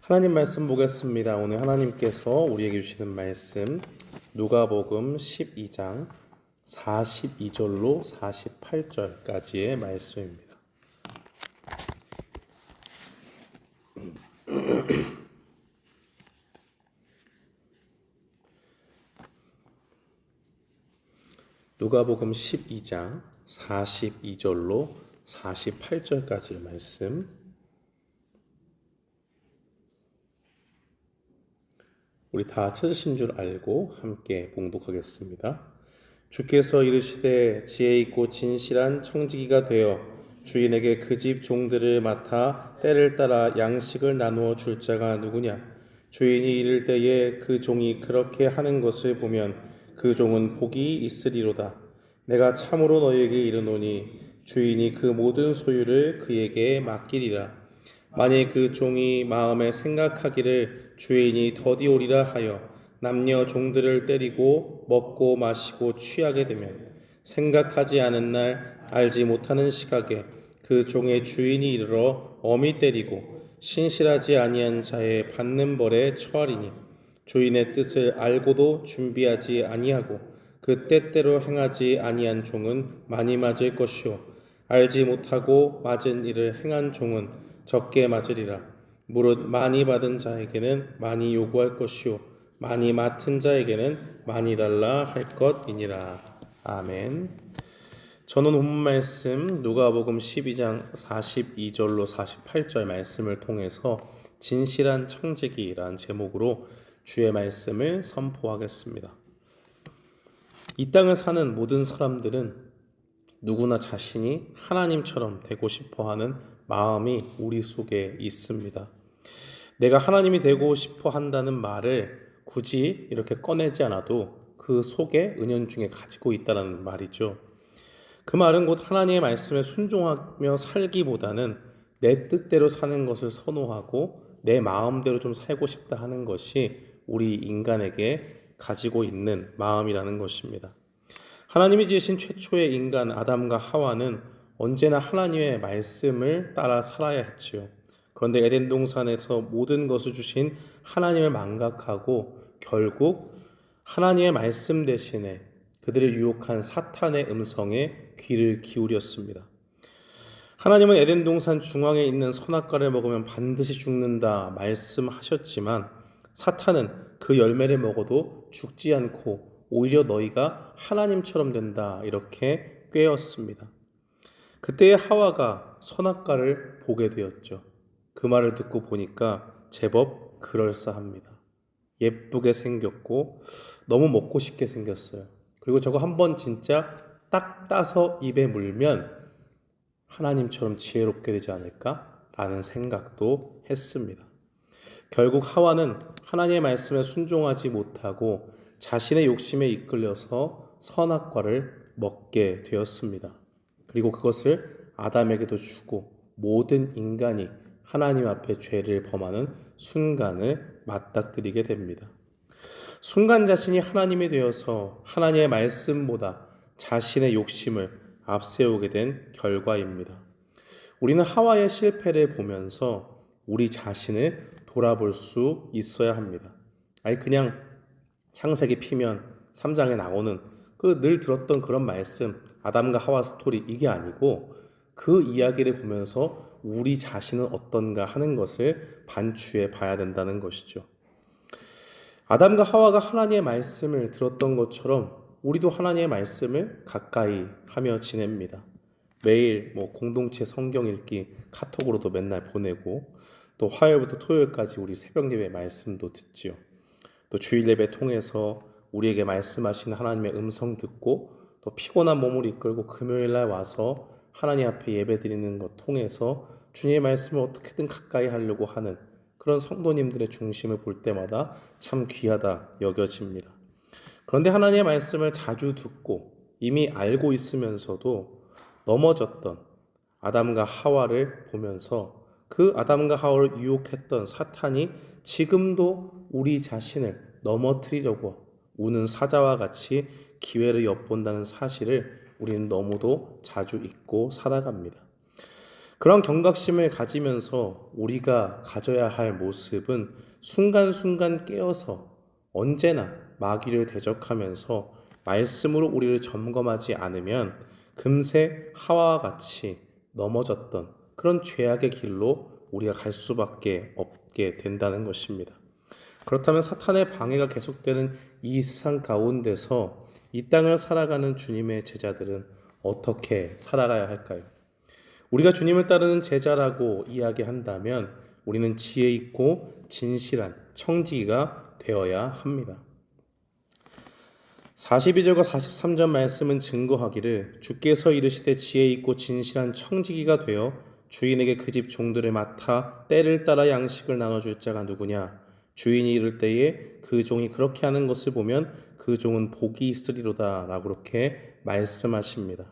하나님 말씀 보겠습니다. 오늘 하나님께서 우리에게 주시는 말씀 누가복음 12장 42절로 48절까지의 말씀입니다. 누가복음 12장 42절로 48절까지의 말씀, 우리 다 찾으신 줄 알고 함께 봉독하겠습니다. 주께서 이르시되 지혜 있고 진실한 청지기가 되어 주인에게 그 집 종들을 맡아 때를 따라 양식을 나누어 줄 자가 누구냐? 주인이 이를 때에 그 종이 그렇게 하는 것을 보면 그 종은 복이 있으리로다. 내가 참으로 너희에게 이르노니 주인이 그 모든 소유를 그에게 맡기리라. 만일 그 종이 마음에 생각하기를 주인이 더디오리라 하여 남녀 종들을 때리고 먹고 마시고 취하게 되면 생각하지 않은 날 알지 못하는 시각에 그 종의 주인이 이르러 엄히 때리고 신실하지 아니한 자의 받는 벌에 처하리니 주인의 뜻을 알고도 준비하지 아니하고 그 때때로 행하지 아니한 종은 많이 맞을 것이요 알지 못하고 맞은 일을 행한 종은 적게 맞으리라. 무릇 많이 받은 자에게는 많이 요구할 것이요 많이 맡은 자에게는 많이 달라 할 것이니라. 아멘. 저는 본문 말씀 누가복음 12장 42절로 48절 말씀을 통해서 진실한 청지기라는 제목으로 주의 말씀을 선포하겠습니다. 이 땅을 사는 모든 사람들은 누구나 자신이 하나님처럼 되고 싶어하는 마음이 우리 속에 있습니다. 내가 하나님이 되고 싶어 한다는 말을 굳이 이렇게 꺼내지 않아도 그 속에 은연중에 가지고 있다는 말이죠. 그 말은 곧 하나님의 말씀에 순종하며 살기보다는 내 뜻대로 사는 것을 선호하고 내 마음대로 좀 살고 싶다 하는 것이 우리 인간에게 가지고 있는 마음이라는 것입니다. 하나님이 지으신 최초의 인간 아담과 하와는 언제나 하나님의 말씀을 따라 살아야 했지요. 그런데 에덴 동산에서 모든 것을 주신 하나님을 망각하고 결국 하나님의 말씀 대신에 그들을 유혹한 사탄의 음성에 귀를 기울였습니다. 하나님은 에덴 동산 중앙에 있는 선악과를 먹으면 반드시 죽는다 말씀하셨지만 사탄은 그 열매를 먹어도 죽지 않고 오히려 너희가 하나님처럼 된다 이렇게 꾀었습니다. 그때의 하와가 선악과를 보게 되었죠. 그 말을 듣고 보니까 제법 그럴싸합니다. 예쁘게 생겼고 너무 먹고 싶게 생겼어요. 그리고 저거 한번 진짜 딱 따서 입에 물면 하나님처럼 지혜롭게 되지 않을까라는 생각도 했습니다. 결국 하와는 하나님의 말씀에 순종하지 못하고 자신의 욕심에 이끌려서 선악과를 먹게 되었습니다. 그리고 그것을 아담에게도 주고 모든 인간이 하나님 앞에 죄를 범하는 순간을 맞닥뜨리게 됩니다. 순간 자신이 하나님이 되어서 하나님의 말씀보다 자신의 욕심을 앞세우게 된 결과입니다. 우리는 하와의 실패를 보면서 우리 자신을 돌아볼 수 있어야 합니다. 아니 그냥 창세기 피면 3장에 나오는 그 늘 들었던 그런 말씀 아담과 하와 스토리 이게 아니고 그 이야기를 보면서 우리 자신은 어떤가 하는 것을 반추해 봐야 된다는 것이죠. 아담과 하와가 하나님의 말씀을 들었던 것처럼 우리도 하나님의 말씀을 가까이 하며 지냅니다. 매일 공동체 성경 읽기 카톡으로도 맨날 보내고 또 화요일부터 토요일까지 우리 새벽 예배 말씀도 듣지요. 또 주일 예배 통해서 우리에게 말씀하시는 하나님의 음성 듣고 또 피곤한 몸을 이끌고 금요일 날 와서 하나님 앞에 예배 드리는 것 통해서 주님의 말씀을 어떻게든 가까이 하려고 하는 그런 성도님들의 중심을 볼 때마다 참 귀하다 여겨집니다. 그런데 하나님의 말씀을 자주 듣고 이미 알고 있으면서도 넘어졌던 아담과 하와를 보면서 그 아담과 하와를 유혹했던 사탄이 지금도 우리 자신을 넘어뜨리려고 우는 사자와 같이 기회를 엿본다는 사실을 우리는 너무도 자주 잊고 살아갑니다. 그런 경각심을 가지면서 우리가 가져야 할 모습은 순간순간 깨어서 언제나 마귀를 대적하면서 말씀으로 우리를 점검하지 않으면 금세 하와와 같이 넘어졌던 그런 죄악의 길로 우리가 갈 수밖에 없게 된다는 것입니다. 그렇다면 사탄의 방해가 계속되는 이 세상 가운데서 이 땅을 살아가는 주님의 제자들은 어떻게 살아가야 할까요? 우리가 주님을 따르는 제자라고 이야기한다면 우리는 지혜 있고 진실한 청지기가 되어야 합니다. 42절과 43절 말씀은 증거하기를 주께서 이르시되 지혜 있고 진실한 청지기가 되어 주인에게 그 집 종들을 맡아 때를 따라 양식을 나눠줄 자가 누구냐? 주인이 이를 때에 그 종이 그렇게 하는 것을 보면 그 종은 복이 있으리로다 라고 그렇게 말씀하십니다.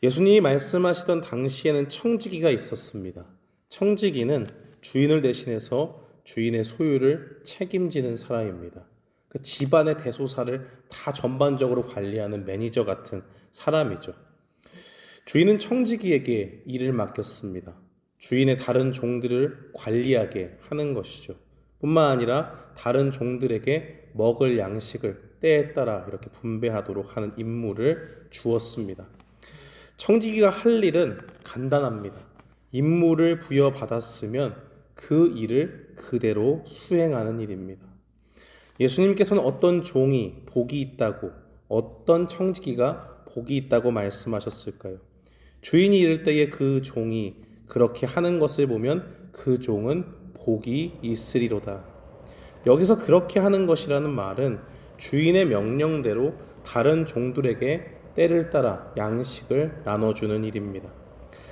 예수님이 말씀하시던 당시에는 청지기가 있었습니다. 청지기는 주인을 대신해서 주인의 소유를 책임지는 사람입니다. 그 집안의 대소사를 다 전반적으로 관리하는 매니저 같은 사람이죠. 주인은 청지기에게 일을 맡겼습니다. 주인의 다른 종들을 관리하게 하는 것이죠. 뿐만 아니라 다른 종들에게 먹을 양식을 때에 따라 이렇게 분배하도록 하는 임무를 주었습니다. 청지기가 할 일은 간단합니다. 임무를 부여받았으면 그 일을 그대로 수행하는 일입니다. 예수님께서는 어떤 종이 복이 있다고, 어떤 청지기가 복이 있다고 말씀하셨을까요? 주인이 이를 때에 그 종이 그렇게 하는 것을 보면 그 종은 복이 있으리로다. 여기서 그렇게 하는 것이라는 말은 주인의 명령대로 다른 종들에게 때를 따라 양식을 나눠주는 일입니다.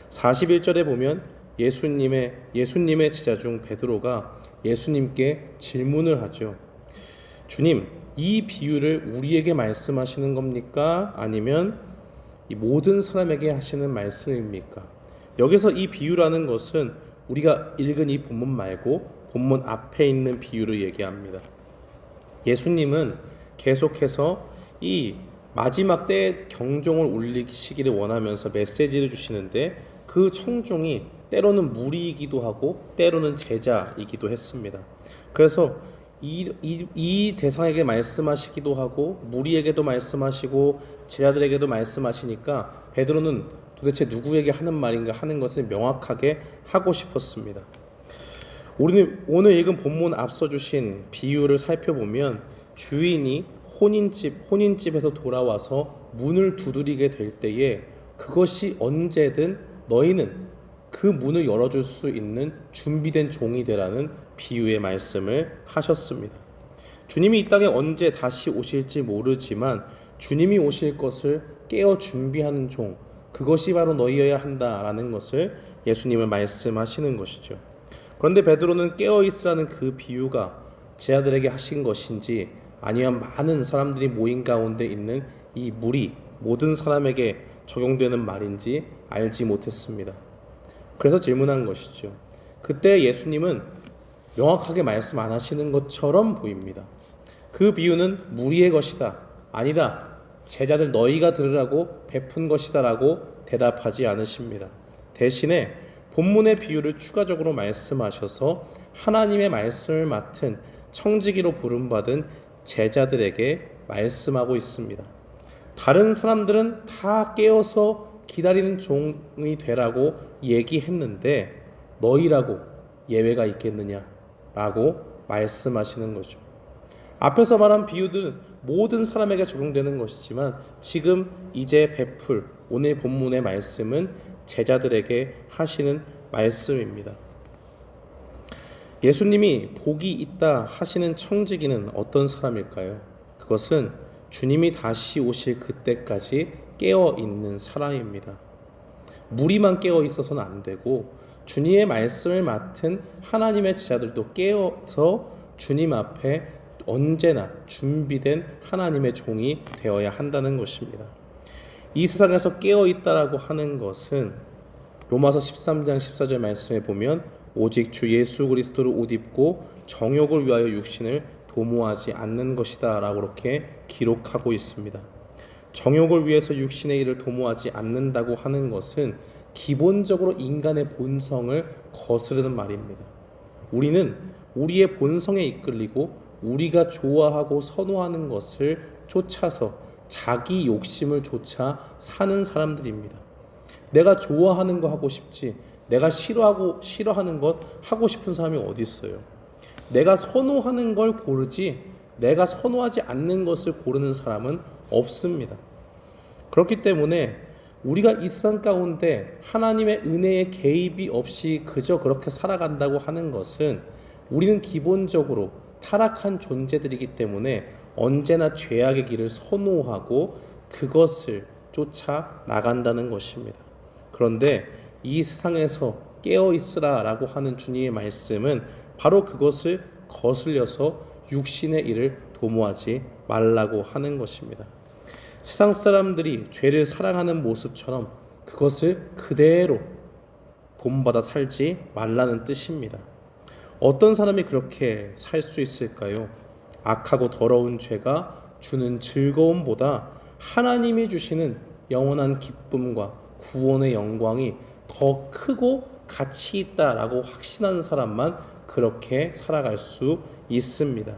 41절에 보면 예수님의 제자 중 베드로가 예수님께 질문을 하죠. 주님, 이 비유를 우리에게 말씀하시는 겁니까? 아니면 이 모든 사람에게 하시는 말씀입니까? 여기서 이 비유라는 것은 우리가 읽은 이 본문 말고 본문 앞에 있는 비유를 얘기합니다. 예수님은 계속해서 이 마지막 때에 경종을 울리시기를 원하면서 메시지를 주시는데 그 청중이 때로는 무리이기도 하고 때로는 제자이기도 했습니다. 그래서 이 대상에게 말씀하시기도 하고 무리에게도 말씀하시고 제자들에게도 말씀하시니까 베드로는 도대체 누구에게 하는 말인가 하는 것을 명확하게 하고 싶었습니다. 우리는 오늘 읽은 본문 앞서 주신 비유를 살펴보면 주인이 혼인집에서 돌아와서 문을 두드리게 될 때에 그것이 언제든 너희는 그 문을 열어줄 수 있는 준비된 종이 되라는 비유의 말씀을 하셨습니다. 주님이 이 땅에 언제 다시 오실지 모르지만 주님이 오실 것을 깨어 준비하는 종, 그것이 바로 너희여야 한다라는 것을 예수님은 말씀하시는 것이죠. 그런데 베드로는 깨어 있으라는 그 비유가 제자들에게 하신 것인지 아니면 많은 사람들이 모인 가운데 있는 이 무리 모든 사람에게 적용되는 말인지 알지 못했습니다. 그래서 질문한 것이죠. 그때 예수님은 명확하게 말씀 안 하시는 것처럼 보입니다. 그 비유는 무리의 것이다. 아니다. 제자들 너희가 들으라고 베푼 것이다 라고 대답하지 않으십니다. 대신에 본문의 비유를 추가적으로 말씀하셔서 하나님의 말씀을 맡은 청지기로 부름받은 제자들에게 말씀하고 있습니다. 다른 사람들은 다 깨어서 기다리는 종이 되라고 얘기했는데 너희라고 예외가 있겠느냐라고 말씀하시는 거죠. 앞에서 말한 비유는 모든 사람에게 적용되는 것이지만 지금 이제 베풀 오늘 본문의 말씀은 제자들에게 하시는 말씀입니다. 예수님이 복이 있다 하시는 청지기는 어떤 사람일까요? 그것은 주님이 다시 오실 그때까지 깨어 있는 사람입니다. 무리만 깨어 있어서는 안 되고 주님의 말씀을 맡은 하나님의 제자들도 깨어서 주님 앞에 언제나 준비된 하나님의 종이 되어야 한다는 것입니다. 이 세상에서 깨어 있다라고 하는 것은 로마서 13장 14절 말씀에 보면 오직 주 예수 그리스도를 옷 입고 정욕을 위하여 육신을 도모하지 않는 것이다 라고 그렇게 기록하고 있습니다. 정욕을 위해서 육신의 일을 도모하지 않는다고 하는 것은 기본적으로 인간의 본성을 거스르는 말입니다. 우리는 우리의 본성에 이끌리고 우리가 좋아하고 선호하는 것을 쫓아서 자기 욕심을 쫓아 사는 사람들입니다. 내가 좋아하는 거 하고 싶지, 내가 싫어하는 것 하고 싶은 사람이 어디 있어요? 내가 선호하는 걸 고르지 내가 선호하지 않는 것을 고르는 사람은 없습니다. 그렇기 때문에 우리가 이 세상 가운데 하나님의 은혜의 개입이 없이 그저 그렇게 살아간다고 하는 것은 우리는 기본적으로 타락한 존재들이기 때문에 언제나 죄악의 길을 선호하고 그것을 쫓아 나간다는 것입니다. 그런데 이 세상에서 깨어 있으라 라고 하는 주님의 말씀은 바로 그것을 거슬려서 육신의 일을 도모하지 말라고 하는 것입니다. 세상 사람들이 죄를 사랑하는 모습처럼 그것을 그대로 본받아 살지 말라는 뜻입니다. 어떤 사람이 그렇게 살 수 있을까요? 악하고 더러운 죄가 주는 즐거움보다 하나님이 주시는 영원한 기쁨과 구원의 영광이 더 크고 가치 있다라고 확신하는 사람만 그렇게 살아갈 수 있습니다.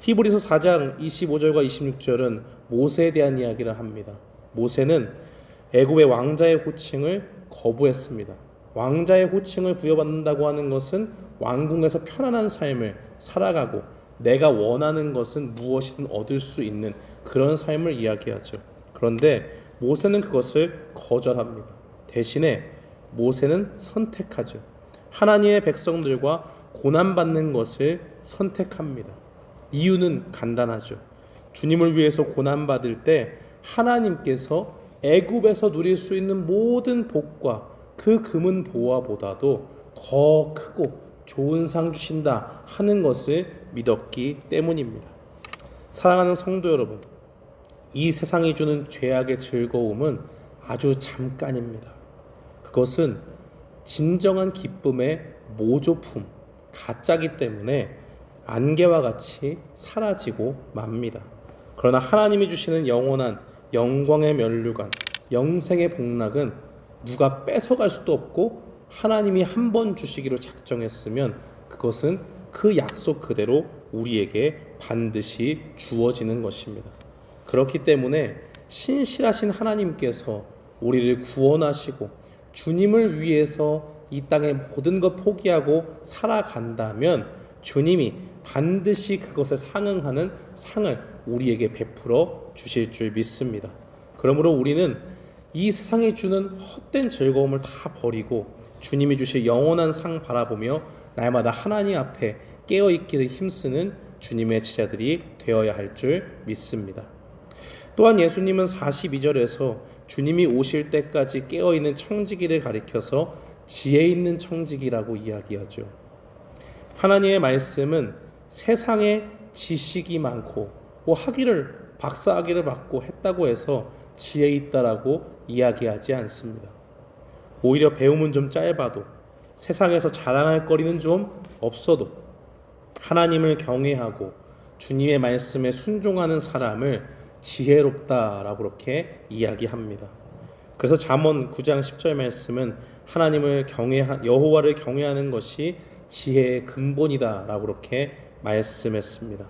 히브리서 4장 25절과 26절은 모세에 대한 이야기를 합니다. 모세는 애굽의 왕자의 호칭을 거부했습니다. 왕자의 호칭을 부여받는다고 하는 것은 왕궁에서 편안한 삶을 살아가고 내가 원하는 것은 무엇이든 얻을 수 있는 그런 삶을 이야기하죠. 그런데 모세는 그것을 거절합니다. 대신에 모세는 선택하죠. 하나님의 백성들과 고난받는 것을 선택합니다. 이유는 간단하죠. 주님을 위해서 고난받을 때 하나님께서 애굽에서 누릴 수 있는 모든 복과 그 금은 보화보다도 더 크고 좋은 상 주신다 하는 것을 믿었기 때문입니다. 사랑하는 성도 여러분, 이 세상이 주는 죄악의 즐거움은 아주 잠깐입니다. 그것은 진정한 기쁨의 모조품, 가짜기 때문에 안개와 같이 사라지고 맙니다. 그러나 하나님이 주시는 영원한 영광의 면류관, 영생의 복락은 누가 뺏어갈 수도 없고 하나님이 한 번 주시기로 작정했으면 그것은 그 약속 그대로 우리에게 반드시 주어지는 것입니다. 그렇기 때문에 신실하신 하나님께서 우리를 구원하시고 주님을 위해서 이 땅의 모든 것 포기하고 살아간다면 주님이 반드시 그것에 상응하는 상을 우리에게 베풀어 주실 줄 믿습니다. 그러므로 우리는 이 세상이 주는 헛된 즐거움을 다 버리고 주님이 주실 영원한 상 바라보며 날마다 하나님 앞에 깨어있기를 힘쓰는 주님의 제자들이 되어야 할 줄 믿습니다. 또한 예수님은 42절에서 주님이 오실 때까지 깨어있는 청지기를 가리켜서 지혜 있는 청지기라고 이야기하죠. 하나님의 말씀은 세상에 지식이 많고 박사학위를 받고 했다고 해서 지혜 있다라고 이야기하지 않습니다. 오히려 배움은 좀 짧아도 세상에서 자랑할 거리는 좀 없어도 하나님을 경외하고 주님의 말씀에 순종하는 사람을 지혜롭다라고 그렇게 이야기합니다. 그래서 잠언 9장 10절 말씀은 여호와를 경외하는 것이 지혜의 근본이다라고 그렇게 말씀했습니다.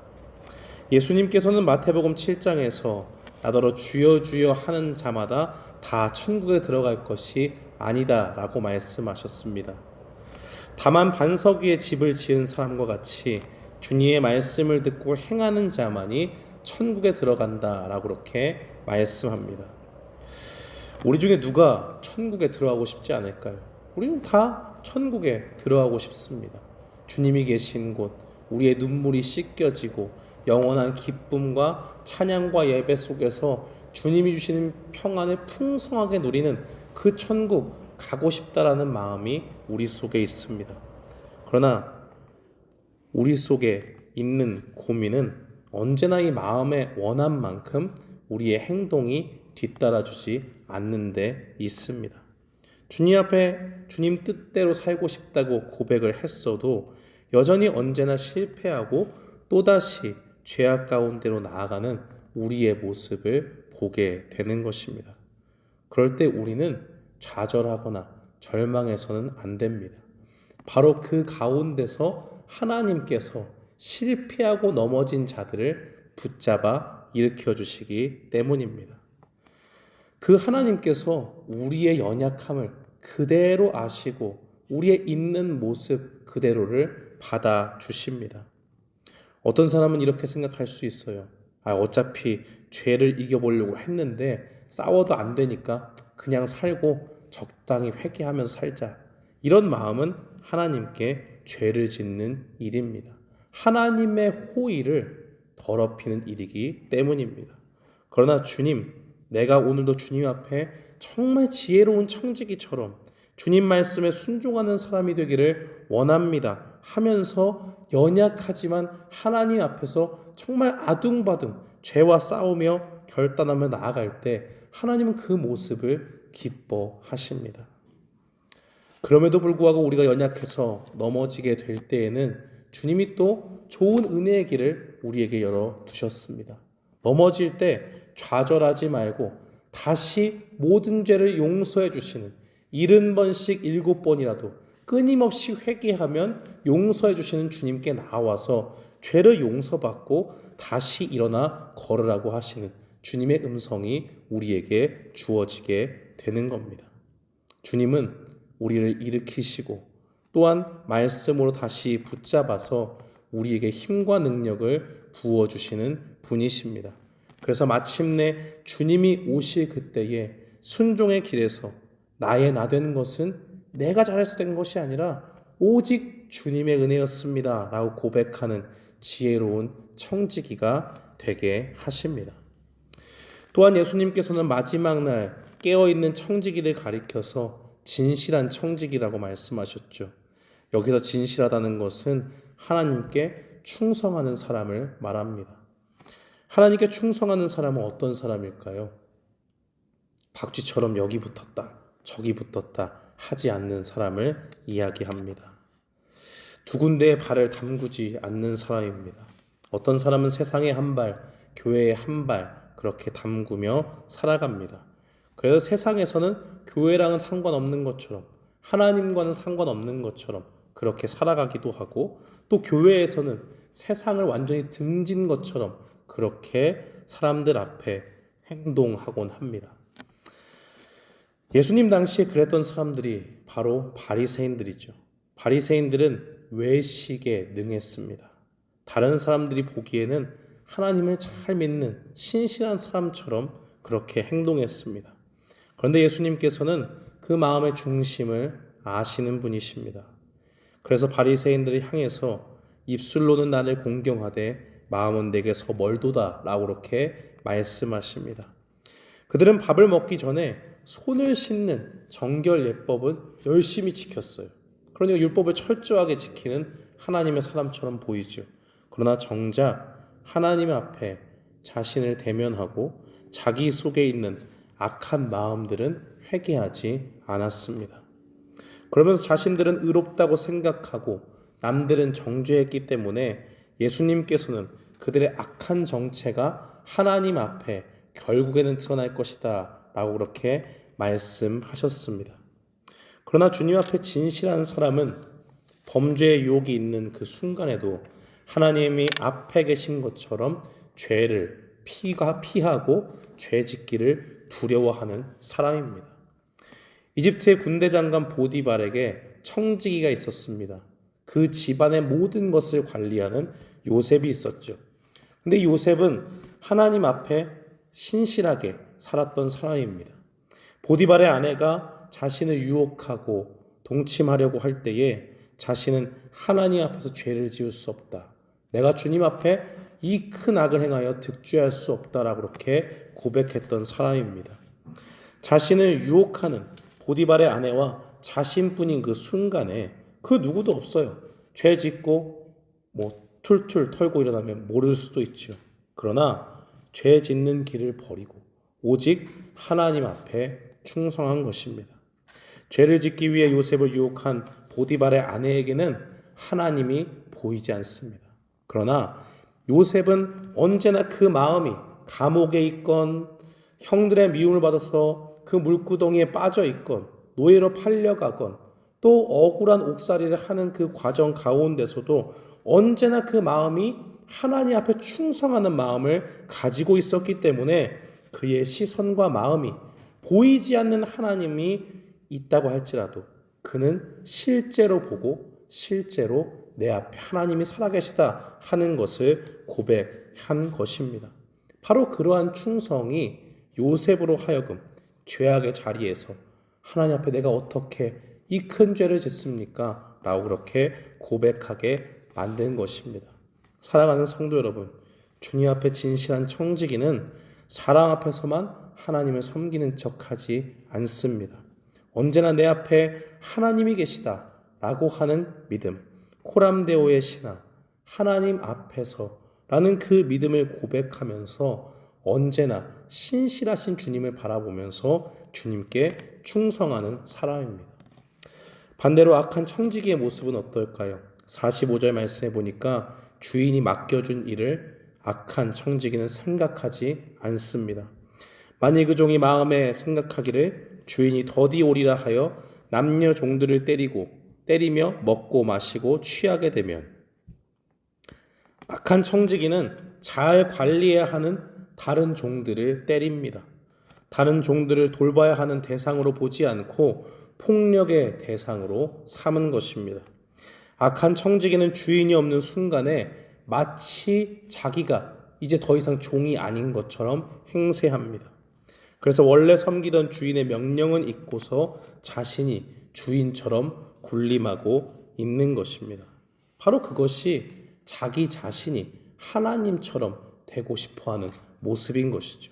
예수님께서는 마태복음 7장에서 나더러 주여 주여 하는 자마다 다 천국에 들어갈 것이 아니다라고 말씀하셨습니다. 다만 반석 위에 집을 지은 사람과 같이 주님의 말씀을 듣고 행하는 자만이 천국에 들어간다라고 그렇게 말씀합니다. 우리 중에 누가 천국에 들어가고 싶지 않을까요? 우리는 다 천국에 들어가고 싶습니다. 주님이 계신 곳, 우리의 눈물이 씻겨지고 영원한 기쁨과 찬양과 예배 속에서 주님이 주시는 평안을 풍성하게 누리는 그 천국 가고 싶다라는 마음이 우리 속에 있습니다. 그러나 우리 속에 있는 고민은 언제나 이 마음의 원함만큼 우리의 행동이 뒤따라주지 않는 데 있습니다. 주님 앞에 주님 뜻대로 살고 싶다고 고백을 했어도 여전히 언제나 실패하고 또다시 죄악 가운데로 나아가는 우리의 모습을 보게 되는 것입니다. 그럴 때 우리는 좌절하거나 절망해서는 안 됩니다. 바로 그 가운데서 하나님께서 실패하고 넘어진 자들을 붙잡아 일으켜 주시기 때문입니다. 그 하나님께서 우리의 연약함을 그대로 아시고 우리의 있는 모습 그대로를 받아 주십니다. 어떤 사람은 이렇게 생각할 수 있어요. 어차피 죄를 이겨보려고 했는데 싸워도 안 되니까 그냥 살고 적당히 회개하면서 살자. 이런 마음은 하나님께 죄를 짓는 일입니다. 하나님의 호의를 더럽히는 일이기 때문입니다. 그러나 주님, 내가 오늘도 주님 앞에 정말 지혜로운 청지기처럼 주님 말씀에 순종하는 사람이 되기를 원합니다 하면서 연약하지만 하나님 앞에서 정말 아둥바둥 죄와 싸우며 결단하며 나아갈 때 하나님은 그 모습을 기뻐하십니다. 그럼에도 불구하고 우리가 연약해서 넘어지게 될 때에는 주님이 또 좋은 은혜의 길을 우리에게 열어두셨습니다. 넘어질 때 좌절하지 말고 다시 모든 죄를 용서해 주시는 70번씩 7번이라도 끊임없이 회개하면 용서해 주시는 주님께 나와서 죄를 용서받고 다시 일어나 걸으라고 하시는 주님의 음성이 우리에게 주어지게 되는 겁니다. 주님은 우리를 일으키시고 또한 말씀으로 다시 붙잡아서 우리에게 힘과 능력을 부어주시는 분이십니다. 그래서 마침내 주님이 오실 그때에 순종의 길에서 나의 나 된 것은 내가 잘해서 된 것이 아니라 오직 주님의 은혜였습니다 라고 고백하는 지혜로운 청지기가 되게 하십니다. 또한 예수님께서는 마지막 날 깨어있는 청지기를 가리켜서 진실한 청지기라고 말씀하셨죠. 여기서 진실하다는 것은 하나님께 충성하는 사람을 말합니다. 하나님께 충성하는 사람은 어떤 사람일까요? 박쥐처럼 여기 붙었다 저기 붙었다 하지 않는 사람을 이야기합니다. 두 군데에 발을 담그지 않는 사람입니다. 어떤 사람은 세상에 한 발, 교회에 한 발 그렇게 담그며 살아갑니다. 그래서 세상에서는 교회랑은 상관없는 것처럼 하나님과는 상관없는 것처럼 그렇게 살아가기도 하고 또 교회에서는 세상을 완전히 등진 것처럼 그렇게 사람들 앞에 행동하곤 합니다. 예수님 당시에 그랬던 사람들이 바로 바리새인들이죠. 바리새인들은 외식에 능했습니다. 다른 사람들이 보기에는 하나님을 잘 믿는 신실한 사람처럼 그렇게 행동했습니다. 그런데 예수님께서는 그 마음의 중심을 아시는 분이십니다. 그래서 바리새인들을 향해서 입술로는 나를 공경하되 마음은 내게서 멀도다 라고 그렇게 말씀하십니다. 그들은 밥을 먹기 전에 손을 씻는 정결 예법은 열심히 지켰어요. 그러니까 율법을 철저하게 지키는 하나님의 사람처럼 보이죠. 그러나 정작 하나님 앞에 자신을 대면하고 자기 속에 있는 악한 마음들은 회개하지 않았습니다. 그러면서 자신들은 의롭다고 생각하고 남들은 정죄했기 때문에 예수님께서는 그들의 악한 정체가 하나님 앞에 결국에는 드러날 것이다 라고 그렇게 말씀하셨습니다. 그러나 주님 앞에 진실한 사람은 범죄의 유혹이 있는 그 순간에도 하나님이 앞에 계신 것처럼 죄를 피하고 죄 짓기를 두려워하는 사람입니다. 이집트의 군대 장관 보디발에게 청지기가 있었습니다. 그 집안의 모든 것을 관리하는 요셉이 있었죠. 근데 요셉은 하나님 앞에 신실하게 살았던 사람입니다. 보디발의 아내가 자신을 유혹하고 동침하려고 할 때에 자신은 하나님 앞에서 죄를 지을 수 없다. 내가 주님 앞에 이 큰 악을 행하여 득죄할 수 없다라고 그렇게 고백했던 사람입니다. 자신을 유혹하는 보디발의 아내와 자신뿐인 그 순간에 그 누구도 없어요. 죄 짓고 툴툴 털고 일어나면 모를 수도 있죠. 그러나 죄 짓는 길을 버리고 오직 하나님 앞에 충성한 것입니다. 죄를 짓기 위해 요셉을 유혹한 보디발의 아내에게는 하나님이 보이지 않습니다. 그러나 요셉은 언제나 그 마음이 감옥에 있건 형들의 미움을 받아서 그 물구덩이에 빠져 있건 노예로 팔려가건 또 억울한 옥살이를 하는 그 과정 가운데서도 언제나 그 마음이 하나님 앞에 충성하는 마음을 가지고 있었기 때문에 그의 시선과 마음이 보이지 않는 하나님이 있다고 할지라도 그는 실제로 보고 실제로 내 앞에 하나님이 살아계시다 하는 것을 고백한 것입니다. 바로 그러한 충성이 요셉으로 하여금 죄악의 자리에서 하나님 앞에 내가 어떻게 이 큰 죄를 짓습니까? 라고 그렇게 고백하게 만든 것입니다. 사랑하는 성도 여러분, 주님 앞에 진실한 청지기는 사람 앞에서만 하나님을 섬기는 척하지 않습니다. 언제나 내 앞에 하나님이 계시다 라고 하는 믿음, 코람데오의 신앙, 하나님 앞에서 라는 그 믿음을 고백하면서 언제나 신실하신 주님을 바라보면서 주님께 충성하는 사람입니다. 반대로 악한 청지기의 모습은 어떨까요? 45절 말씀해 보니까 주인이 맡겨준 일을 악한 청지기는 생각하지 않습니다. 만일 그 종이 마음에 생각하기를 주인이 더디 오리라 하여 남녀 종들을 때리며 먹고 마시고 취하게 되면 악한 청지기는 잘 관리해야 하는 다른 종들을 때립니다. 다른 종들을 돌봐야 하는 대상으로 보지 않고 폭력의 대상으로 삼은 것입니다. 악한 청지기는 주인이 없는 순간에 마치 자기가 이제 더 이상 종이 아닌 것처럼 행세합니다. 그래서 원래 섬기던 주인의 명령은 잊고서 자신이 주인처럼 군림하고 있는 것입니다. 바로 그것이 자기 자신이 하나님처럼 되고 싶어하는 모습인 것이죠.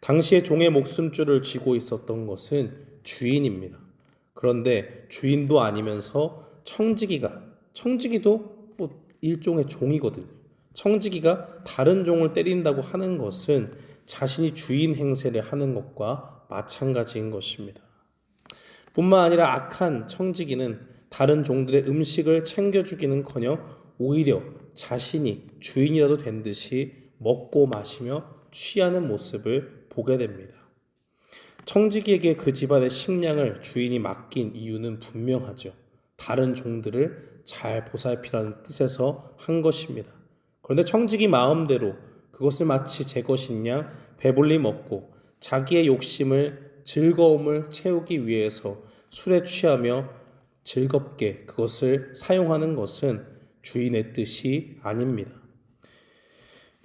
당시에 종의 목숨줄을 쥐고 있었던 것은 주인입니다. 그런데 주인도 아니면서 청지기도 일종의 종이거든요. 청지기가 다른 종을 때린다고 하는 것은 자신이 주인 행세를 하는 것과 마찬가지인 것입니다. 뿐만 아니라 악한 청지기는 다른 종들의 음식을 챙겨주기는커녕 오히려 자신이 주인이라도 된 듯이 먹고 마시며 취하는 모습을 보게 됩니다. 청지기에게 그 집안의 식량을 주인이 맡긴 이유는 분명하죠. 다른 종들을 잘 보살피라는 뜻에서 한 것입니다. 그런데 청지기 마음대로 그것을 마치 제 것인 양 배불리 먹고 자기의 즐거움을 채우기 위해서 술에 취하며 즐겁게 그것을 사용하는 것은 주인의 뜻이 아닙니다.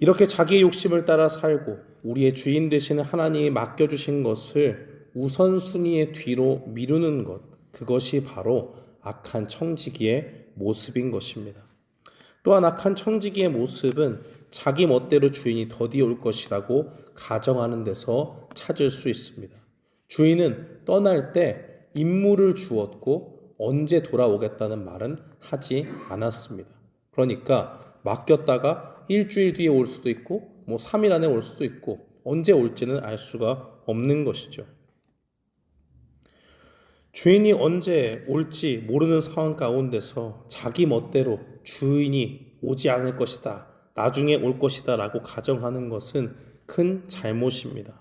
이렇게 자기의 욕심을 따라 살고 우리의 주인 되시는 하나님이 맡겨주신 것을 우선순위의 뒤로 미루는 것, 그것이 바로 악한 청지기의 모습인 것입니다. 또한 악한 청지기의 모습은 자기 멋대로 주인이 더디 올 것이라고 가정하는 데서 찾을 수 있습니다. 주인은 떠날 때 임무를 주었고 언제 돌아오겠다는 말은 하지 않았습니다. 그러니까 맡겼다가 일주일 뒤에 올 수도 있고 3일 안에 올 수도 있고 언제 올지는 알 수가 없는 것이죠. 주인이 언제 올지 모르는 상황 가운데서 자기 멋대로 주인이 오지 않을 것이다, 나중에 올 것이다 라고 가정하는 것은 큰 잘못입니다.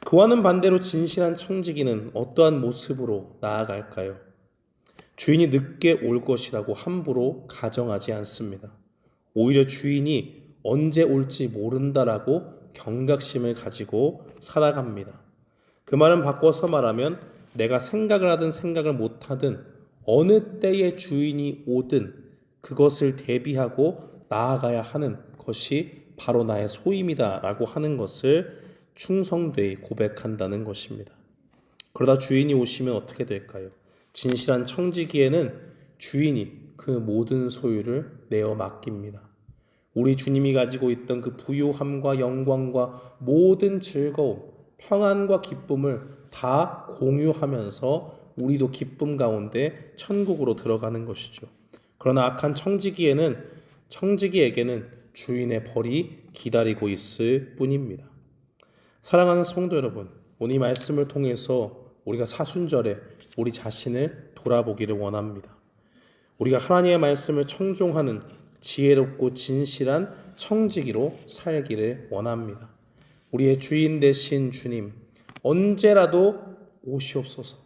그와는 반대로 진실한 청지기는 어떠한 모습으로 나아갈까요? 주인이 늦게 올 것이라고 함부로 가정하지 않습니다. 오히려 주인이 언제 올지 모른다라고 경각심을 가지고 살아갑니다. 그 말은 바꿔서 말하면 내가 생각을 하든 생각을 못하든 어느 때에 주인이 오든 그것을 대비하고 나아가야 하는 것이 바로 나의 소임이다 라고 하는 것을 충성되이 고백한다는 것입니다. 그러다 주인이 오시면 어떻게 될까요? 진실한 청지기에는 주인이 그 모든 소유를 내어 맡깁니다. 우리 주님이 가지고 있던 그 부요함과 영광과 모든 즐거움, 평안과 기쁨을 다 공유하면서 우리도 기쁨 가운데 천국으로 들어가는 것이죠. 그러나 악한 청지기에게는 주인의 벌이 기다리고 있을 뿐입니다. 사랑하는 성도 여러분, 오늘 이 말씀을 통해서 우리가 사순절에 우리 자신을 돌아보기를 원합니다. 우리가 하나님의 말씀을 청종하는 지혜롭고 진실한 청지기로 살기를 원합니다. 우리의 주인 되신 주님, 언제라도 오시옵소서.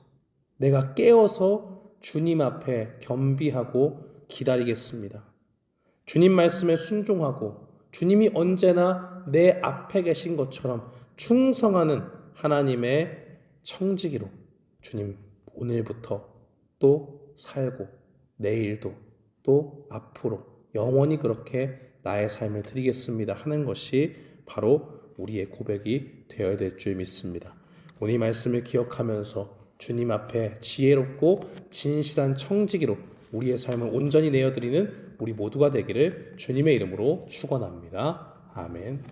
내가 깨어서 주님 앞에 겸비하고 기다리겠습니다. 주님 말씀에 순종하고 주님이 언제나 내 앞에 계신 것처럼 충성하는 하나님의 청지기로 주님 오늘부터 또 살고 내일도 또 앞으로 영원히 그렇게 나의 삶을 드리겠습니다 하는 것이 바로 우리의 고백이 되어야 될 줄 믿습니다. 오늘 이 말씀을 기억하면서 주님 앞에 지혜롭고 진실한 청지기로 우리의 삶을 온전히 내어드리는 우리 모두가 되기를 주님의 이름으로 축원합니다. 아멘.